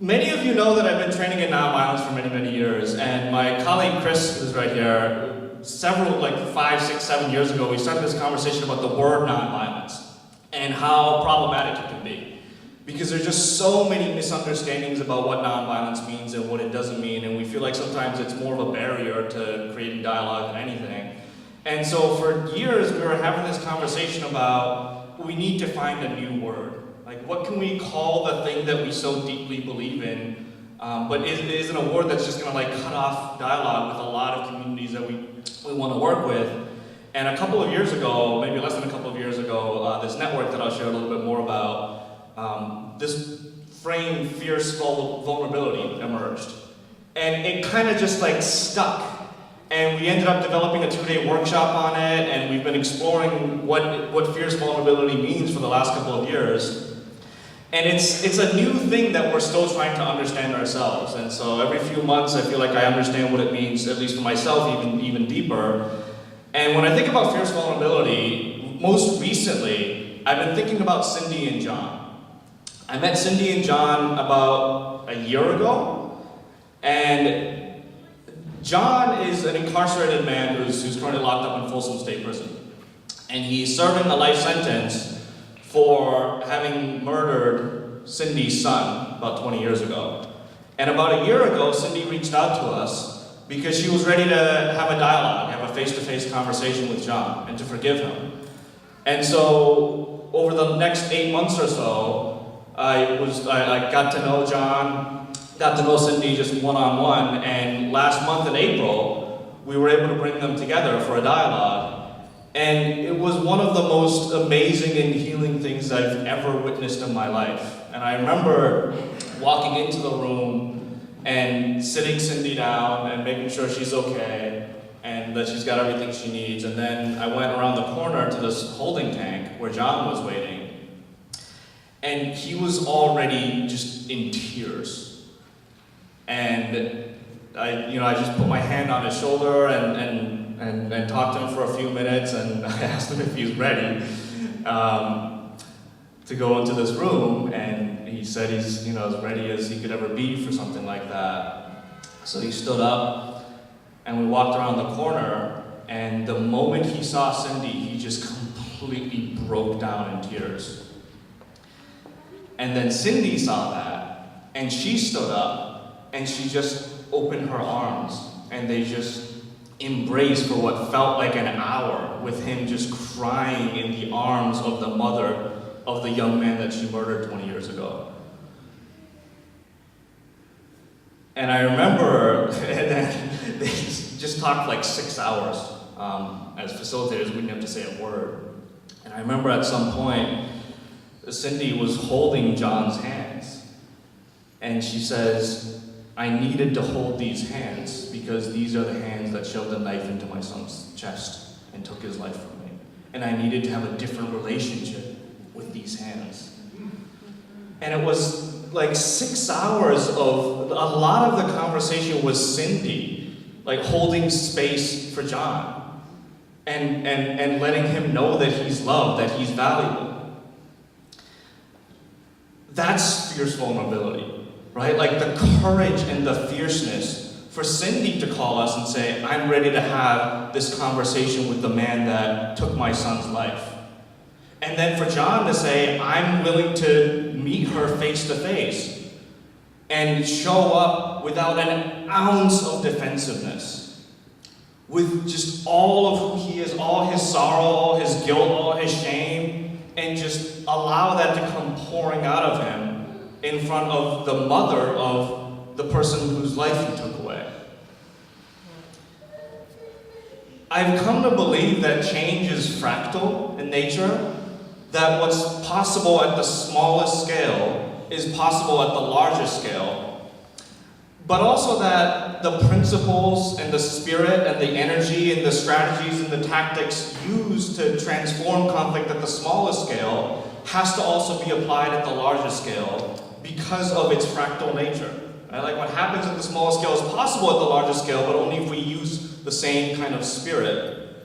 Many of you know that I've been training in nonviolence for many, many years, and my colleague Chris, who's right here, several, like 5, 6, 7 years ago, we started this conversation about the word nonviolence and how problematic it can be. Because there's just so many misunderstandings about what nonviolence means and what it doesn't mean, and we feel like sometimes it's more of a barrier to creating dialogue than anything. And so for years, we were having this conversation about we need to find a new word. Like, what can we call the thing that we so deeply believe in, but isn't a word that's just going to like cut off dialogue with a lot of communities that we want to work with. And a couple of years ago, maybe less than a couple of years ago, this network that I'll share a little bit more about, this frame, fierce vulnerability, emerged. And it kind of just like stuck. And we ended up developing a 2-day workshop on it, and we've been exploring what fierce vulnerability means for the last couple of years. And it's a new thing that we're still trying to understand ourselves. And so every few months I feel like I understand what it means, at least for myself, even deeper. And when I think about fierce vulnerability, most recently, I've been thinking about Cindy and John. I met Cindy and John about a year ago, and John is an incarcerated man who's currently locked up in Folsom State Prison. And he's serving a life sentence for having murdered Cindy's son about 20 years ago. And about a year ago, Cindy reached out to us because she was ready to have a dialogue, have a face-to-face conversation with John, and to forgive him. And so, over the next 8 months or so, I got to know John, got to know Cindy just one-on-one, and last month in April, we were able to bring them together for a dialogue. And it was one of the most amazing and healing things I've ever witnessed in my life. And I remember walking into the room and sitting Cindy down and making sure she's okay and that she's got everything she needs. And then I went around the corner to this holding tank where John was waiting. And he was already just in tears. And I just put my hand on his shoulder and talked to him for a few minutes, and I asked him if he's ready to go into this room, and he said he's as ready as he could ever be for something like that. So he stood up, and we walked around the corner, and the moment he saw Cindy, he just completely broke down in tears. And then Cindy saw that, and she stood up, and she just opened her arms, and they just embraced for what felt like an hour, with him just crying in the arms of the mother of the young man that she murdered 20 years ago. And I remember that they just talked like 6 hours. As facilitators, we didn't have to say a word. And I remember at some point, Cindy was holding John's hands, and she says, I needed to hold these hands because these are the hands that shoved a knife into my son's chest and took his life from me. And I needed to have a different relationship with these hands. And it was like 6 hours of, a lot of the conversation was Cindy, like holding space for John and letting him know that he's loved, that he's valuable. That's fierce vulnerability. Right? Like the courage and the fierceness for Cindy to call us and say, I'm ready to have this conversation with the man that took my son's life. And then for John to say, I'm willing to meet her face to face and show up without an ounce of defensiveness, with just all of who he is, all his sorrow, all his guilt, all his shame, and just allow that to come pouring out of him in front of the mother of the person whose life he took away. I've come to believe that change is fractal in nature, that what's possible at the smallest scale is possible at the largest scale, but also that the principles and the spirit and the energy and the strategies and the tactics used to transform conflict at the smallest scale has to also be applied at the largest scale, because of its fractal nature. Right? Like what happens at the smallest scale is possible at the largest scale, but only if we use the same kind of spirit.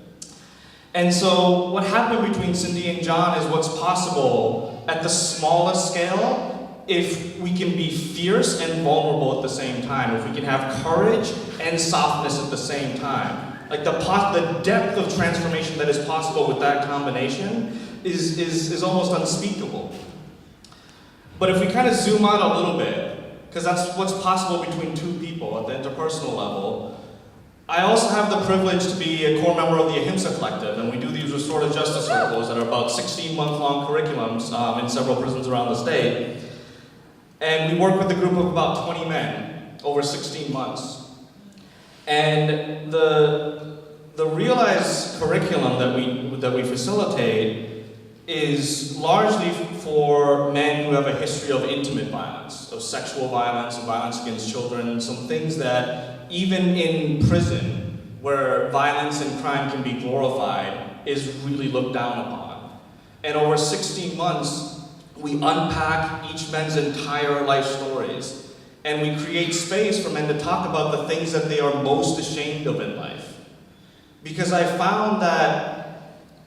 And so what happened between Cindy and John is what's possible at the smallest scale if we can be fierce and vulnerable at the same time, if we can have courage and softness at the same time. Like the depth of transformation that is possible with that combination is almost unspeakable. But if we kind of zoom out a little bit, because that's what's possible between two people at the interpersonal level, I also have the privilege to be a core member of the Ahimsa Collective, and we do these restorative justice circles that are about 16-month-long curriculums in several prisons around the state. And we work with a group of about 20 men over 16 months. And the Realize curriculum that we facilitate is largely for men who have a history of intimate violence, of sexual violence and violence against children, some things that even in prison, where violence and crime can be glorified, is really looked down upon. And over 16 months, we unpack each man's entire life stories, and we create space for men to talk about the things that they are most ashamed of in life. Because I found that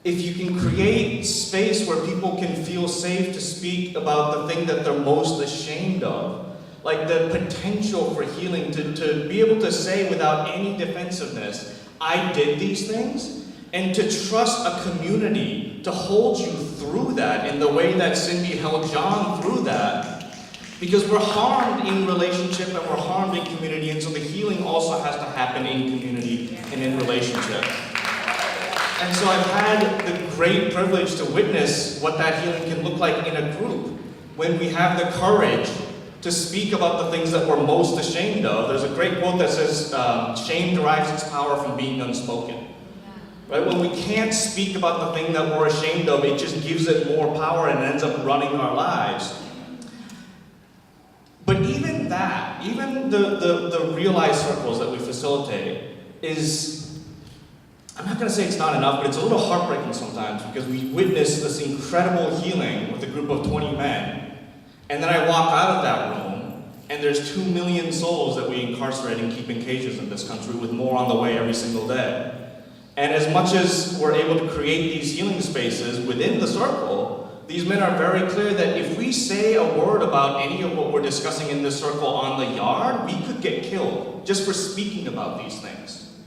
if you can create space where people can feel safe to speak about the thing that they're most ashamed of, like the potential for healing, to be able to say without any defensiveness, I did these things, and to trust a community to hold you through that in the way that Cindy held John through that. Because we're harmed in relationship and we're harmed in community, and so the healing also has to happen in community and in relationship. And so I've had the great privilege to witness what that healing can look like in a group, when we have the courage to speak about the things that we're most ashamed of. There's a great quote that says, shame derives its power from being unspoken. Right? When we can't speak about the thing that we're ashamed of, it just gives it more power and ends up running our lives. But even that, even the Realize circles that we facilitate is, I'm not going to say it's not enough, but it's a little heartbreaking sometimes, because we witness this incredible healing with a group of 20 men. And then I walk out of that room, and there's 2 million souls that we incarcerate and keep in cages in this country, with more on the way every single day. And as much as we're able to create these healing spaces within the circle, these men are very clear that if we say a word about any of what we're discussing in this circle on the yard, we could get killed just for speaking about these things.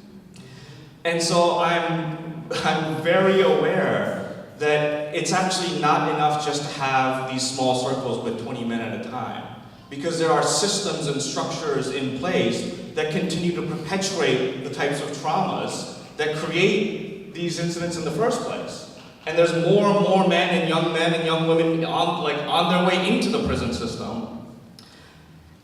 And so I'm very aware that it's actually not enough just to have these small circles with 20 men at a time, because there are systems and structures in place that continue to perpetuate the types of traumas that create these incidents in the first place. And there's more and more men and young women on their way into the prison system.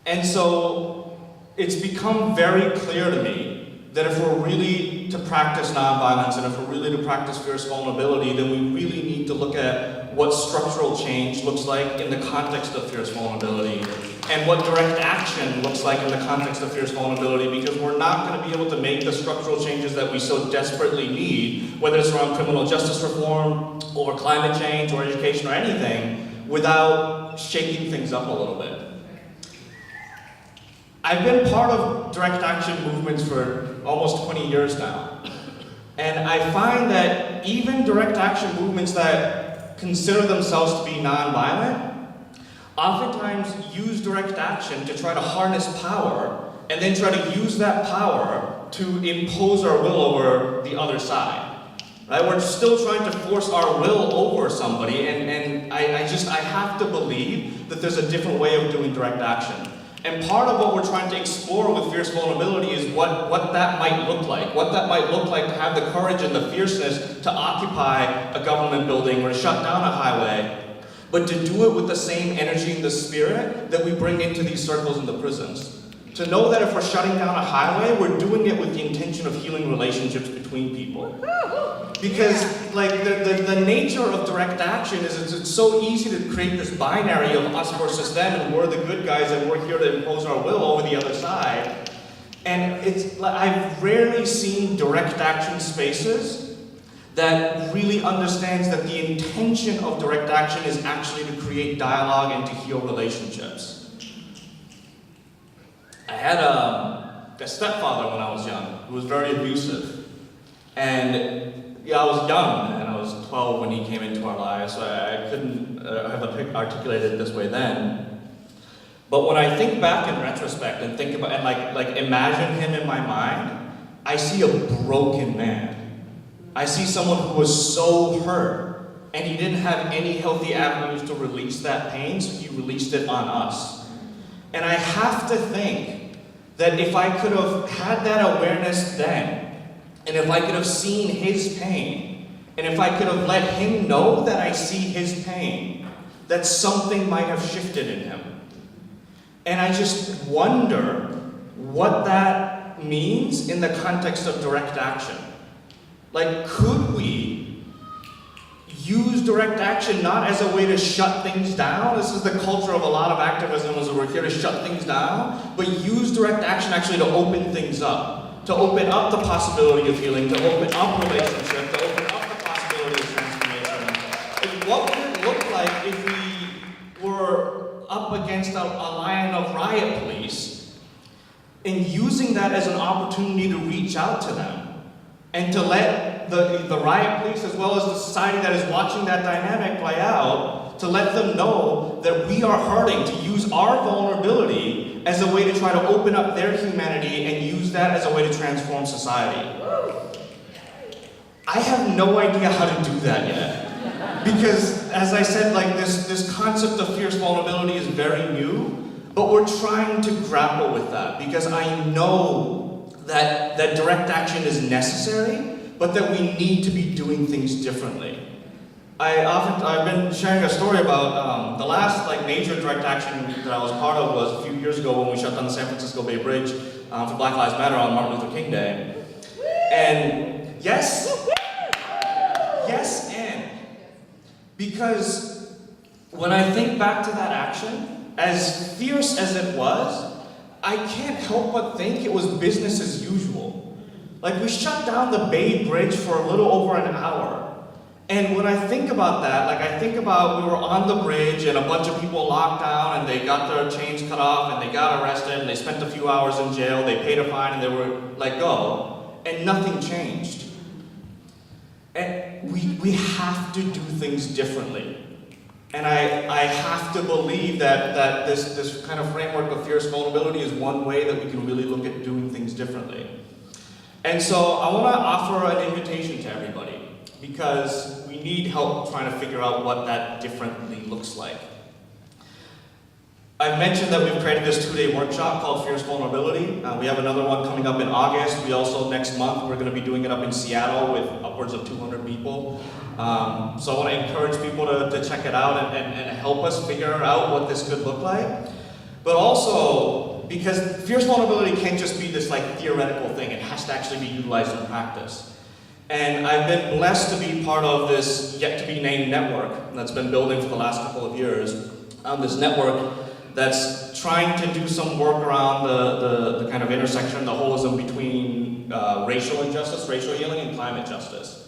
And so it's become very clear to me that if we're really to practice nonviolence, and if we're really to practice fierce vulnerability, then we really need to look at what structural change looks like in the context of fierce vulnerability, and what direct action looks like in the context of fierce vulnerability, because we're not going to be able to make the structural changes that we so desperately need, whether it's around criminal justice reform, or climate change, or education, or anything, without shaking things up a little bit. I've been part of direct action movements for almost 20 years now. And I find that even direct action movements that consider themselves to be nonviolent oftentimes use direct action to try to harness power, and then try to use that power to impose our will over the other side. Right? We're still trying to force our will over somebody, and I have to believe that there's a different way of doing direct action. And part of what we're trying to explore with fierce vulnerability is what that might look like. What that might look like to have the courage and the fierceness to occupy a government building or to shut down a highway, but to do it with the same energy and the spirit that we bring into these circles in the prisons. To know that if we're shutting down a highway, we're doing it with the intention of healing relationships between people. Because the nature of direct action is it's so easy to create this binary of us versus them, and we're the good guys and we're here to impose our will over the other side. And I've rarely seen direct action spaces that really understands that the intention of direct action is actually to create dialogue and to heal relationships. I had a stepfather when I was young who was very abusive. And I was young, and I was 12 when he came into our lives, so I couldn't have articulated it this way then. But when I think back in retrospect and think about, and like imagine him in my mind, I see a broken man. I see someone who was so hurt, and he didn't have any healthy avenues to release that pain, so he released it on us. And I have to think that if I could have had that awareness then, and if I could have seen his pain, and if I could have let him know that I see his pain, that something might have shifted in him. And I just wonder what that means in the context of direct action. Like, could we use direct action not as a way to shut things down? This is the culture of a lot of activism, is that we're here to shut things down, but use direct action actually to open things up, to open up the possibility of healing, to open up relationship, to open up the possibility of transformation. And what would it look like if we were up against a line of riot police and using that as an opportunity to reach out to them? And to let the riot police, as well as the society that is watching that dynamic play out, to let them know that we are hurting, to use our vulnerability as a way to try to open up their humanity and use that as a way to transform society. I have no idea how to do that yet. Because, as I said, like this concept of fierce vulnerability is very new, but we're trying to grapple with that, because I know that direct action is necessary, but that we need to be doing things differently. I've been sharing a story about the last major direct action that I was part of was a few years ago when we shut down the San Francisco Bay Bridge for Black Lives Matter on Martin Luther King Day. And yes, because when I think back to that action, as fierce as it was, I can't help but think it was business as usual. Like, we shut down the Bay Bridge for a little over an hour. And when I think about that, I think about we were on the bridge and a bunch of people locked down and they got their chains cut off and they got arrested and they spent a few hours in jail, they paid a fine and they were let go. And nothing changed. And we have to do things differently. And I have to believe that this kind of framework of fierce vulnerability is one way that we can really look at doing things differently. And so I want to offer an invitation to everybody, because we need help trying to figure out what that differently looks like. I mentioned that we've created this 2-day workshop called Fierce Vulnerability. We have another one coming up in August. We also, next month, we're going to be doing it up in Seattle with upwards of 200 people. So I want to encourage people to check it out and help us figure out what this could look like. But also, because fierce vulnerability can't just be this theoretical thing, it has to actually be utilized in practice. And I've been blessed to be part of this yet-to-be-named network that's been building for the last couple of years. This network that's trying to do some work around the kind of intersection, the holism between racial injustice, racial healing, and climate justice.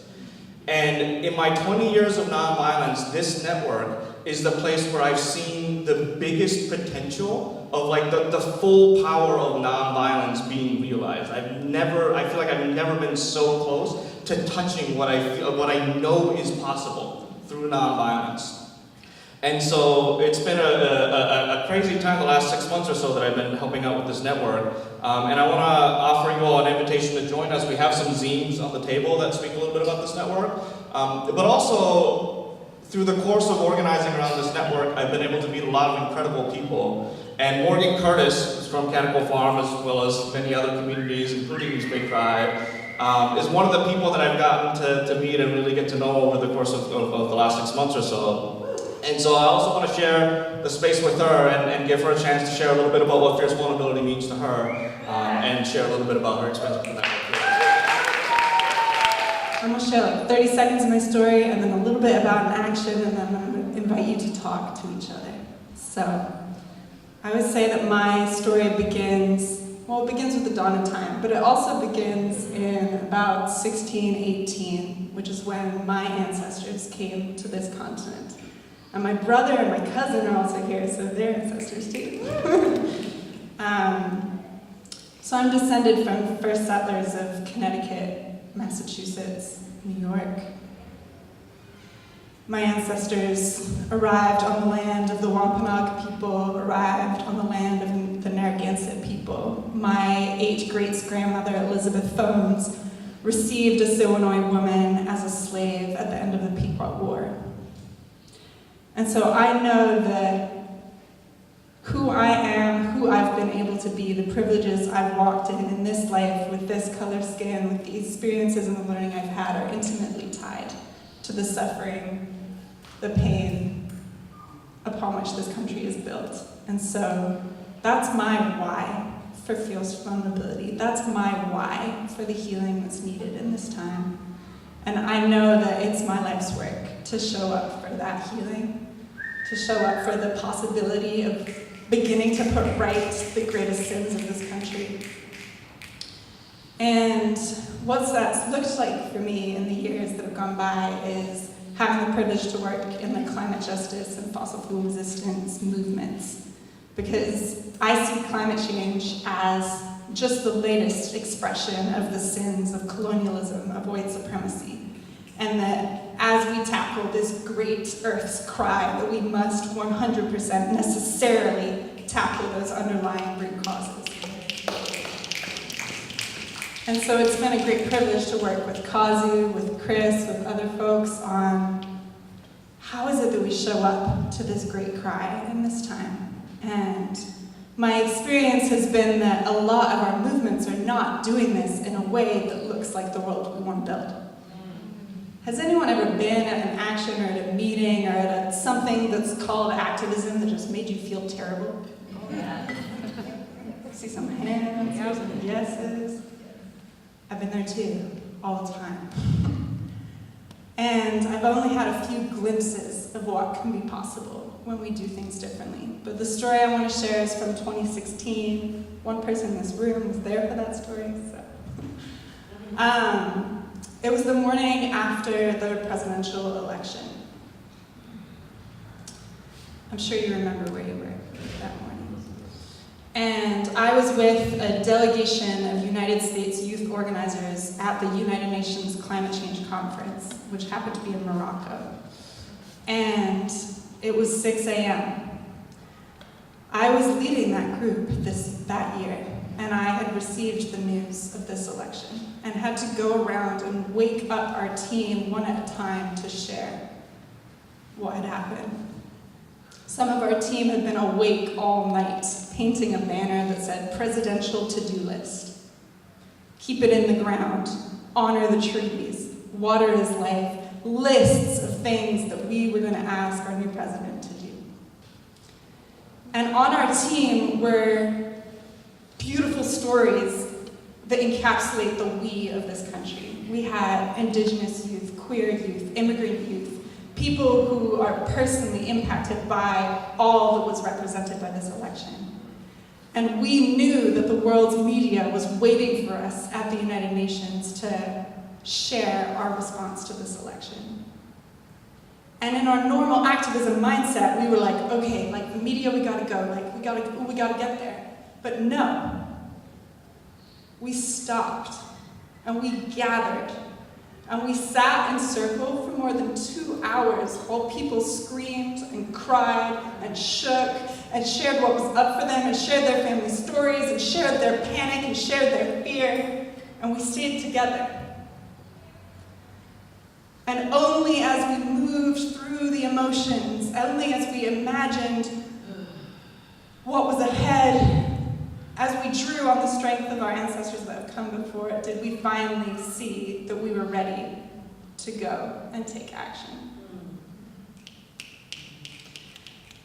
And in my 20 years of nonviolence, this network is the place where I've seen the biggest potential of the full power of nonviolence being realized. I feel like I've never been so close to touching what I know is possible through nonviolence. And so it's been a crazy time the last 6 months or so that I've been helping out with this network. And I want to offer you all an invitation to join us. We have some zines on the table that speak a little bit about this network. But also, through the course of organizing around this network, I've been able to meet a lot of incredible people. And Morgan Curtis, who's from Catacomb Farm, as well as many other communities, including East Bay Tribe, is one of the people that I've gotten to meet and really get to know over the course of the last 6 months or so. And so I also want to share the space with her and give her a chance to share a little bit about what fierce vulnerability means to her, and share a little bit about her experience with that. I'm going to share 30 seconds of my story and then a little bit about an action, and then I'm going to invite you to talk to each other. So I would say that my story begins with the dawn of time, but it also begins in about 1618, which is when my ancestors came to this continent. And my brother and my cousin are also here, so they're ancestors too. So I'm descended from first settlers of Connecticut, Massachusetts, New York. My ancestors arrived on the land of the Wampanoag people, arrived on the land of the Narragansett people. My 8 great-grandmother, Elizabeth Phones, received a Siwanoy woman as a slave at the end of the Pequot War. And so I know that who I am, who I've been able to be, the privileges I've walked in this life, with this color skin, with the experiences and the learning I've had, are intimately tied to the suffering, the pain upon which this country is built. And so that's my why for fierce vulnerability. That's my why for the healing that's needed in this time. And I know that it's my life's work to show up for that healing, to show up for the possibility of beginning to put right the greatest sins of this country. And what's that looked like for me in the years that have gone by is having the privilege to work in the climate justice and fossil fuel resistance movements. Because I see climate change as just the latest expression of the sins of colonialism, of white supremacy. And that as we tackle this great Earth's cry, that we must 100% necessarily tackle those underlying root causes. And so it's been a great privilege to work with Kazu, with Chris, with other folks on how is it that we show up to this great cry in this time. And my experience has been that a lot of our movements are not doing this in a way that looks like the world we want to build. Has anyone ever been at an action or at a meeting or at something that's called activism that just made you feel terrible? Yeah. See some hands, hear some yeses. I've been there too, all the time. And I've only had a few glimpses of what can be possible when we do things differently. But the story I want to share is from 2016. One person in this room was there for that story, so. It was the morning after the presidential election. I'm sure you remember where you were that morning. And I was with a delegation of United States youth organizers at the United Nations Climate Change Conference, which happened to be in Morocco. And it was 6 a.m. I was leading that group that year, and I had received the news of this election and had to go around and wake up our team one at a time to share what had happened. Some of our team had been awake all night, painting a banner that said, "Presidential to-do list. Keep it in the ground. Honor the treaties. Water is life." Lists of things that we were going to ask our new president to do. And on our team were beautiful stories that encapsulate the we of this country. We had indigenous youth, queer youth, immigrant youth, people who are personally impacted by all that was represented by this election. And we knew that the world's media was waiting for us at the United Nations to share our response to this election. And in our normal activism mindset, we were like, okay, like the media, we gotta go, like we gotta get there. But no, we stopped and we gathered and we sat in circle for more than 2 hours while people screamed and cried and shook and shared what was up for them and shared their family stories and shared their panic and shared their fear, and we stayed together. And only as we moved through the emotions, only as we imagined what was ahead, as we drew on the strength of our ancestors that have come before it, did we finally see that we were ready to go and take action.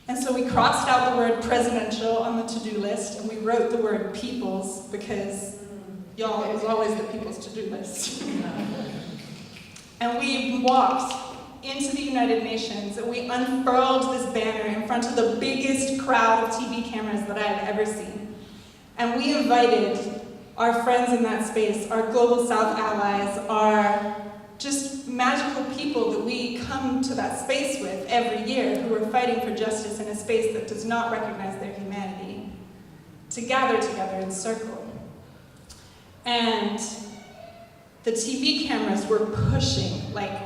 And so we crossed out the word presidential on the to-do list, and we wrote the word peoples, because, y'all, it was always the people's to-do list. And we walked into the United Nations, and we unfurled this banner in front of the biggest crowd of TV cameras that I have ever seen. And we invited our friends in that space, our Global South allies, our just magical people that we come to that space with every year, who are fighting for justice in a space that does not recognize their humanity, to gather together in circle. And the TV cameras were pushing, like,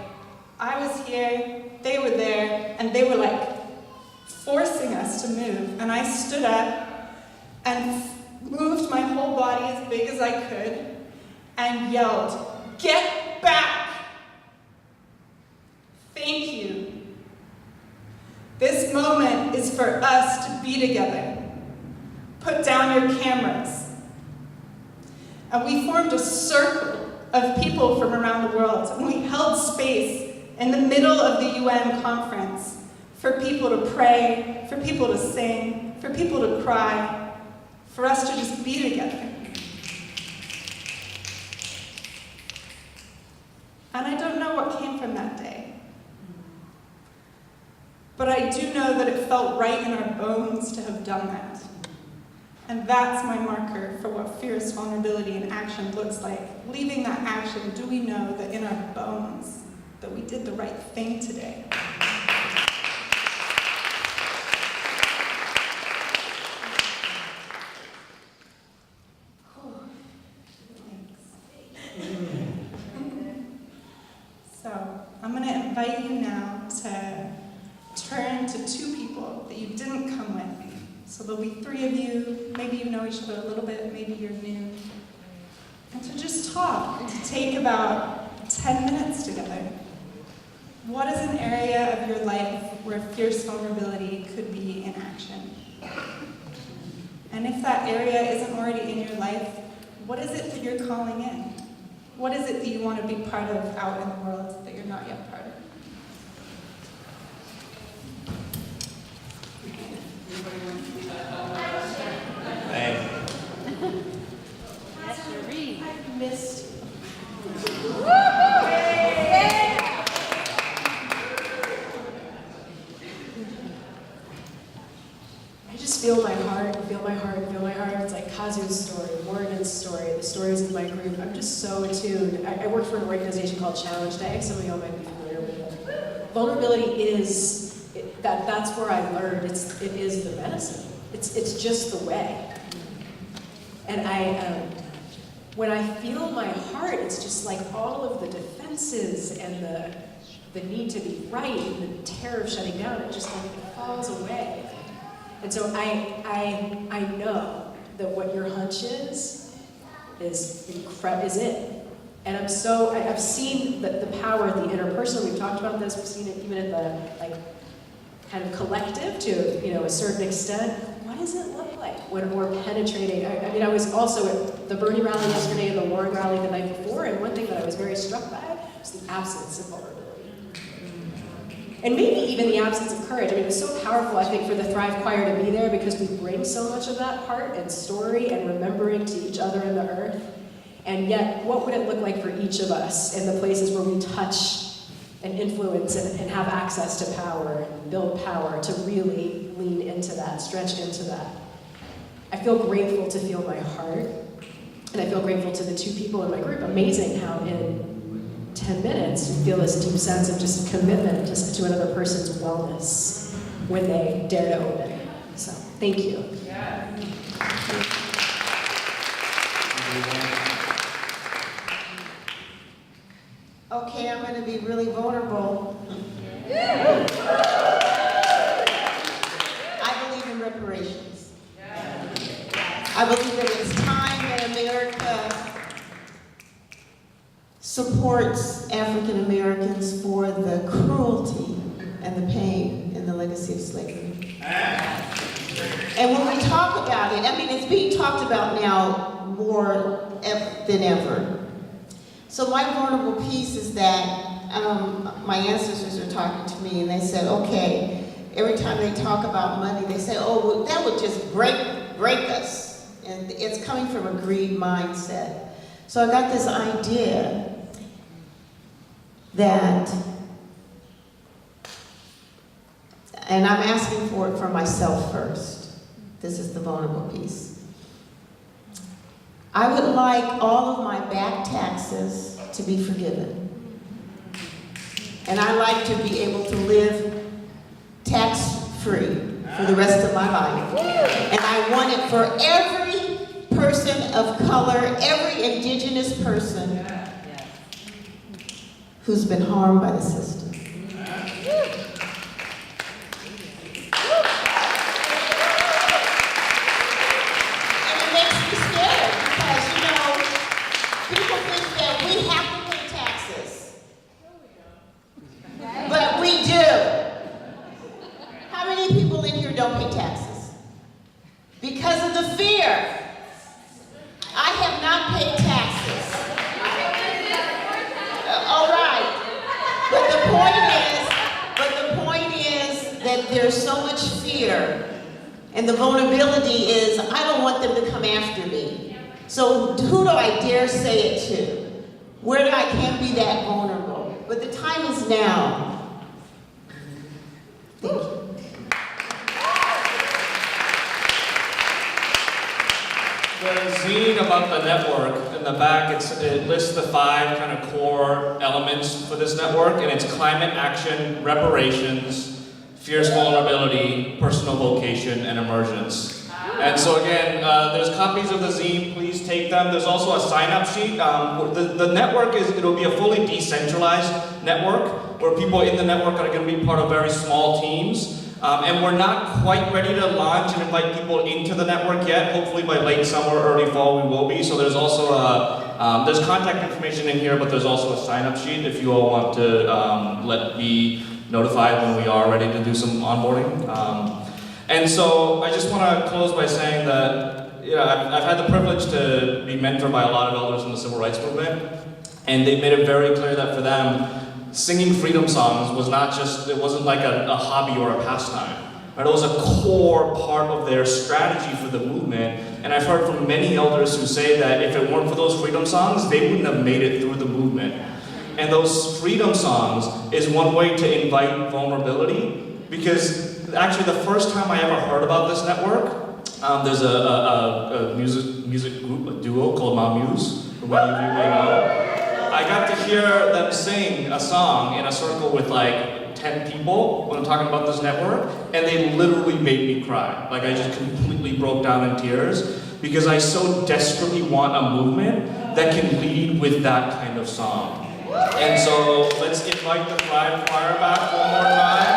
I was here they were there, and they were like forcing us to move. And I stood up and moved my whole body as big as I could and yelled, "Get back! Thank you. This moment is for us to be together. Put down your cameras." And we formed a circle of people from around the world, and we held space in the middle of the UN conference for people to pray, for people to sing, for people to cry, for us to just be together. And I don't know what came from that day. But I do know that it felt right in our bones to have done that. And that's my marker for what fierce vulnerability in action looks like. Leaving that action, do we know that in our bones that we did the right thing today? So I'm going to invite you now to turn to two people that you didn't come with. So there'll be three of you. Maybe you know each other a little bit, maybe you're new. And to just talk, to take about 10 minutes together. What is an area of your life where fierce vulnerability could be in action? And if that area isn't already in your life, what is it that you're calling in? What is it that you want to be part of out in the world that you're not yet part of? I missed. I just feel my heart, feel my heart, feel my heart. It's like Kazu's story, Morgan's story, the stories of my group. I'm just so attuned. I work for an organization called Challenge Day. Some of y'all might be familiar with it. Vulnerability is, that's where I learned, it is the medicine. It's just the way. And when I feel my heart, it's just like all of the defenses and the need to be right and the terror of shutting down, it just like it falls away. And so I know that what your hunch is it. And I've seen the power of the interpersonal. We've talked about this. We've seen it even in the kind of collective to a certain extent. What does it look like when we're penetrating? I was also at the Bernie rally yesterday and the Warren rally the night before, and one thing that I was very struck by was the absence of vulnerability. And maybe even the absence of courage. It was so powerful, I think, for the Thrive Choir to be there because we bring so much of that heart and story and remembering to each other in the earth. And yet, what would it look like for each of us in the places where we touch and influence and have access to power and build power to really lean into that, stretch into that? I feel grateful to feel my heart, and I feel grateful to the two people in my group. Amazing how in 10 minutes you feel this deep sense of just commitment to another person's wellness when they dare to open. So, thank you. Yeah. Okay, I'm going to be really vulnerable. I believe in reparations. I believe that it's time that America supports African Americans for the cruelty and the pain and the legacy of slavery. And when we talk about it, it's being talked about now more than ever. So my vulnerable piece is that my ancestors are talking to me and they said, okay, every time they talk about money, they say, oh, well, that would just break us. And it's coming from a greed mindset. So I got this idea that, and I'm asking for it for myself first. This is the vulnerable piece. I would like all of my back taxes to be forgiven. And I like to be able to live tax-free for the rest of my life. And I want it for every person of color, every indigenous person who's been harmed by the system. People think that we have to pay taxes. But we do. How many people in here don't pay taxes? Because of the fear. I have not paid taxes. All right. But the point is that there's so much fear. And the vulnerability is, I don't want them to come after me. So who do I dare say it to? Where I can't be that vulnerable? But the time is now. Thank you. The zine about the network, in the back, it lists the 5 kind of core elements for this network, and it's climate action, reparations, fierce vulnerability, personal vocation, and emergence. And so again, there's copies of the zine, please take them. There's also a sign-up sheet. The network it'll be a fully decentralized network, where people in the network are going to be part of very small teams. And we're not quite ready to launch and invite people into the network yet. Hopefully by late summer, early fall, we will be. So there's also there's contact information in here, but there's also a sign-up sheet if you all want to be notified when we are ready to do some onboarding. And so I just want to close by saying that I've had the privilege to be mentored by a lot of elders in the civil rights movement, and they made it very clear that for them, singing freedom songs was it wasn't like a hobby or a pastime. Right? It was a core part of their strategy for the movement. And I've heard from many elders who say that if it weren't for those freedom songs, they wouldn't have made it through the movement. And those freedom songs is one way to invite vulnerability, because actually the first time I ever heard about this network, there's a music group, a duo called Muse, who many of you may know. I got to hear them sing a song in a circle with like 10 people when I'm talking about this network, and they literally made me cry. Like I just completely broke down in tears, because I so desperately want a movement that can lead with that kind of song. And so let's invite the Thrive Choir back one more time.